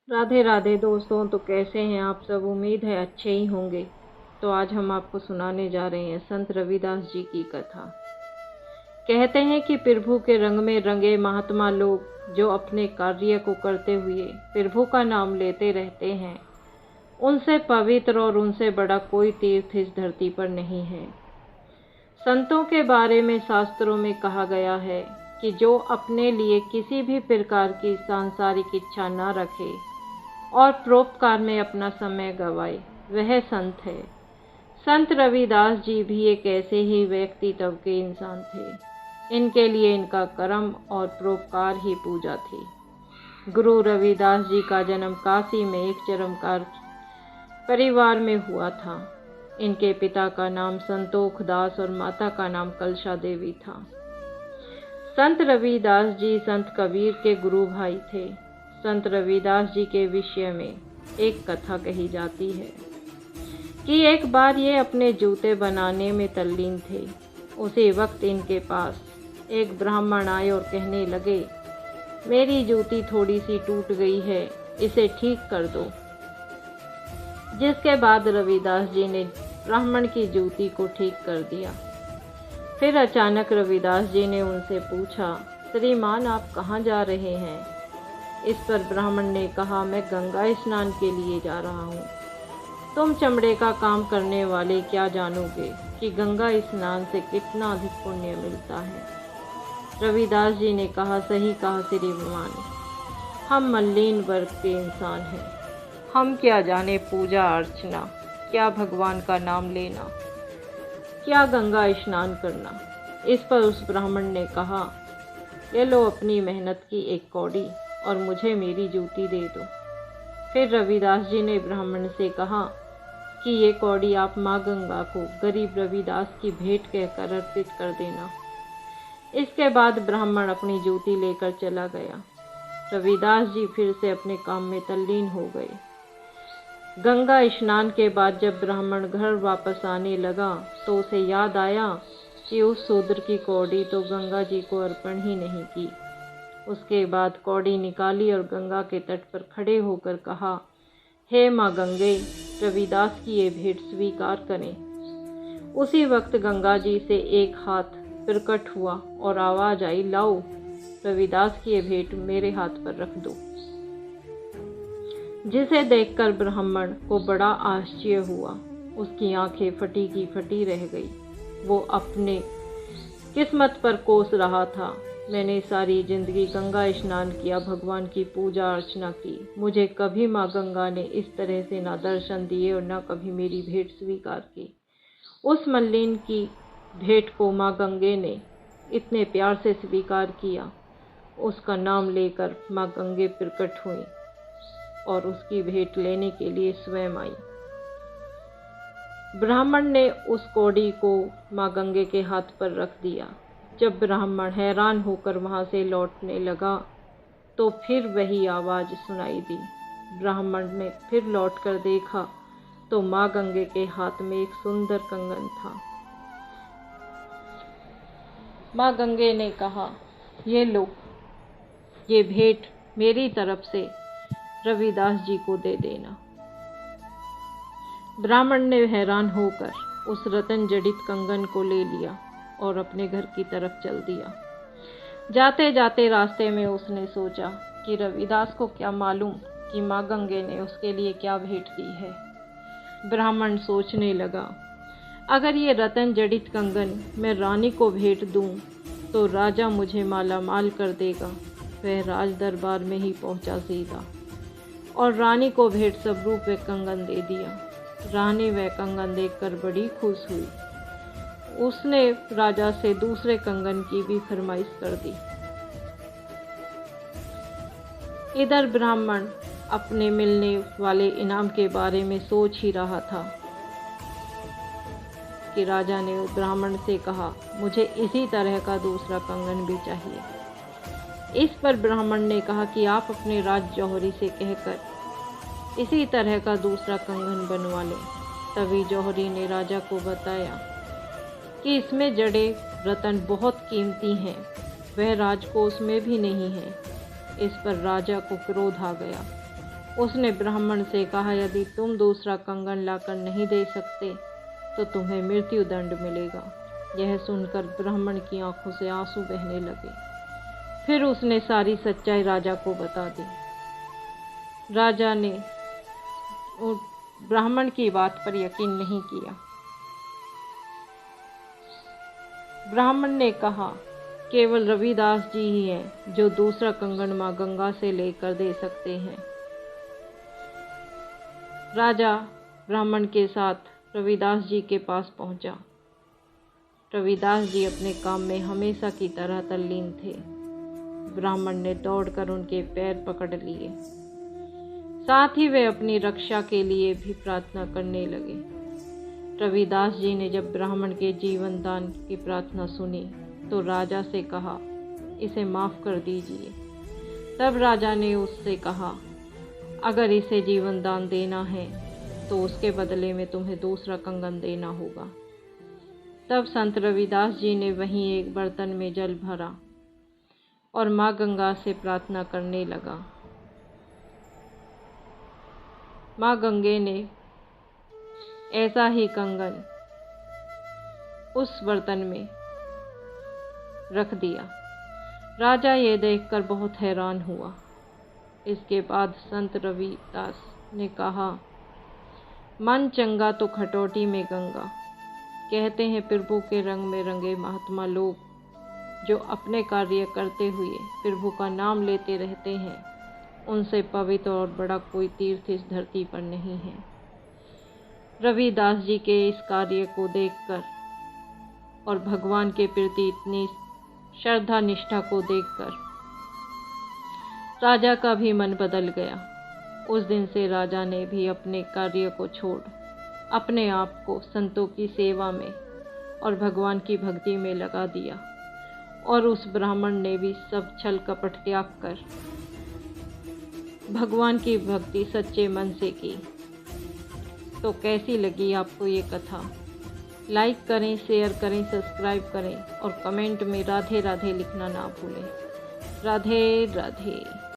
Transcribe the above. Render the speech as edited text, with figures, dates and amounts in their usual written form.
राधे राधे दोस्तों। तो कैसे हैं आप सब? उम्मीद है अच्छे ही होंगे। तो आज हम आपको सुनाने जा रहे हैं संत रविदास जी की कथा। कहते हैं कि प्रभु के रंग में रंगे महात्मा लोग जो अपने कार्य को करते हुए प्रभु का नाम लेते रहते हैं, उनसे पवित्र और उनसे बड़ा कोई तीर्थ इस धरती पर नहीं है। संतों के बारे में शास्त्रों में कहा गया है कि जो अपने लिए किसी भी प्रकार की सांसारिक इच्छा न रखे और परोपकार में अपना समय गवाए, वह संत है। संत रविदास जी भी एक ऐसे ही व्यक्तित्व के इंसान थे। इनके लिए इनका कर्म और परोपकार ही पूजा थी। गुरु रविदास जी का जन्म काशी में एक चरमकार परिवार में हुआ था। इनके पिता का नाम संतोख दास और माता का नाम कलशा देवी था। संत रविदास जी संत कबीर के गुरु भाई थे। संत रविदास जी के विषय में एक कथा कही जाती है कि एक बार ये अपने जूते बनाने में तल्लीन थे। उसी वक्त इनके पास एक ब्राह्मण आए और कहने लगे, मेरी जूती थोड़ी सी टूट गई है, इसे ठीक कर दो। जिसके बाद रविदास जी ने ब्राह्मण की जूती को ठीक कर दिया। फिर अचानक रविदास जी ने उनसे पूछा, श्रीमान आप कहाँ जा रहे हैं? इस पर ब्राह्मण ने कहा, मैं गंगा स्नान के लिए जा रहा हूँ। तुम चमड़े का काम करने वाले क्या जानोगे कि गंगा स्नान से कितना अधिक पुण्य मिलता है। रविदास जी ने कहा, सही कहा श्रीमान, हम मलिन वर्ग के इंसान हैं। हम क्या जाने पूजा अर्चना, क्या भगवान का नाम लेना, क्या गंगा स्नान करना। इस पर उस ब्राह्मण ने कहा, ये लो अपनी मेहनत की एक कौड़ी और मुझे मेरी जूती दे दो। फिर रविदास जी ने ब्राह्मण से कहा कि ये कौड़ी आप माँ गंगा को गरीब रविदास की भेंट कहकर अर्पित कर देना। इसके बाद ब्राह्मण अपनी जूती लेकर चला गया। रविदास जी फिर से अपने काम में तल्लीन हो गए। गंगा स्नान के बाद जब ब्राह्मण घर वापस आने लगा तो उसे याद आया कि उस शूद्र की कौड़ी तो गंगा जी को अर्पण ही नहीं की। उसके बाद कौड़ी निकाली और गंगा के तट पर खड़े होकर कहा, हे माँ गंगे, रविदास की ये भेंट स्वीकार करें। उसी वक्त गंगा जी से एक हाथ प्रकट हुआ और आवाज आई, लाओ रविदास की ये भेंट मेरे हाथ पर रख दो। जिसे देखकर ब्राह्मण को बड़ा आश्चर्य हुआ। उसकी आंखें फटी की फटी रह गई। वो अपने किस्मत पर कोस रहा था। मैंने सारी जिंदगी गंगा स्नान किया, भगवान की पूजा अर्चना की, मुझे कभी माँ गंगा ने इस तरह से ना दर्शन दिए और ना कभी मेरी भेंट स्वीकार की। उस मल्लिन की भेंट को माँ गंगे ने इतने प्यार से स्वीकार किया। उसका नाम लेकर माँ गंगे प्रकट हुई और उसकी भेंट लेने के लिए स्वयं आई। ब्राह्मण ने उस कौड़ी को माँ गंगे के हाथ पर रख दिया। जब ब्राह्मण हैरान होकर वहां से लौटने लगा तो फिर वही आवाज़ सुनाई दी। ब्राह्मण ने फिर लौटकर देखा तो माँ गंगे के हाथ में एक सुंदर कंगन था। माँ गंगे ने कहा, ये लो, ये भेंट मेरी तरफ से रविदास जी को दे देना। ब्राह्मण ने हैरान होकर उस रतन जड़ित कंगन को ले लिया और अपने घर की तरफ चल दिया। जाते जाते रास्ते में उसने सोचा कि रविदास को क्या मालूम कि माँ गंगे ने उसके लिए क्या भेंट दी है। ब्राह्मण सोचने लगा, अगर ये रतन जड़ित कंगन मैं रानी को भेंट दूं तो राजा मुझे माला माल कर देगा। वह राज दरबार में ही पहुंचा सीधा और रानी को भेंट स्वरूप वह कंगन दे दिया। रानी वह कंगन देखकर बड़ी खुश हुई। उसने राजा से दूसरे कंगन की भी फरमाइश कर दी। इधर ब्राह्मण अपने मिलने वाले इनाम के बारे में सोच ही रहा था कि राजा ने ब्राह्मण से कहा, मुझे इसी तरह का दूसरा कंगन भी चाहिए। इस पर ब्राह्मण ने कहा कि आप अपने राज जौहरी से कहकर इसी तरह का दूसरा कंगन बनवा लें। तभी जौहरी ने राजा को बताया कि इसमें जड़े रतन बहुत कीमती हैं, वह राजकोष में भी नहीं है। इस पर राजा को क्रोध आ गया। उसने ब्राह्मण से कहा, यदि तुम दूसरा कंगन लाकर नहीं दे सकते तो तुम्हें मृत्यु दंड मिलेगा। यह सुनकर ब्राह्मण की आंखों से आंसू बहने लगे। फिर उसने सारी सच्चाई राजा को बता दी। राजा ने ब्राह्मण की बात पर यकीन नहीं किया। ब्राह्मण ने कहा, केवल रविदास जी ही हैं जो दूसरा कंगन मां गंगा से लेकर दे सकते हैं। राजा ब्राह्मण के साथ रविदास जी के पास पहुंचा। रविदास जी अपने काम में हमेशा की तरह तल्लीन थे। ब्राह्मण ने दौड़कर उनके पैर पकड़ लिए, साथ ही वे अपनी रक्षा के लिए भी प्रार्थना करने लगे। रविदास जी ने जब ब्राह्मण के जीवन दान की प्रार्थना सुनी तो राजा से कहा, इसे माफ़ कर दीजिए। तब राजा ने उससे कहा, अगर इसे जीवन दान देना है तो उसके बदले में तुम्हें दूसरा कंगन देना होगा। तब संत रविदास जी ने वहीं एक बर्तन में जल भरा और माँ गंगा से प्रार्थना करने लगा। माँ गंगे ने ऐसा ही कंगन उस बर्तन में रख दिया। राजा ये देखकर बहुत हैरान हुआ। इसके बाद संत रविदास ने कहा, मन चंगा तो खटोटी में गंगा। कहते हैं प्रभु के रंग में रंगे महात्मा लोग जो अपने कार्य करते हुए प्रभु का नाम लेते रहते हैं, उनसे पवित्र और बड़ा कोई तीर्थ इस धरती पर नहीं है। रविदास जी के इस कार्य को देखकर और भगवान के प्रति इतनी श्रद्धा निष्ठा को देखकर राजा का भी मन बदल गया। उस दिन से राजा ने भी अपने कार्य को छोड़ अपने आप को संतों की सेवा में और भगवान की भक्ति में लगा दिया। और उस ब्राह्मण ने भी सब छल कपट त्याग कर भगवान की भक्ति सच्चे मन से की। तो कैसी लगी आपको ये कथा? लाइक करें, शेयर करें, सब्सक्राइब करें और कमेंट में राधे राधे लिखना ना भूलें। राधे राधे।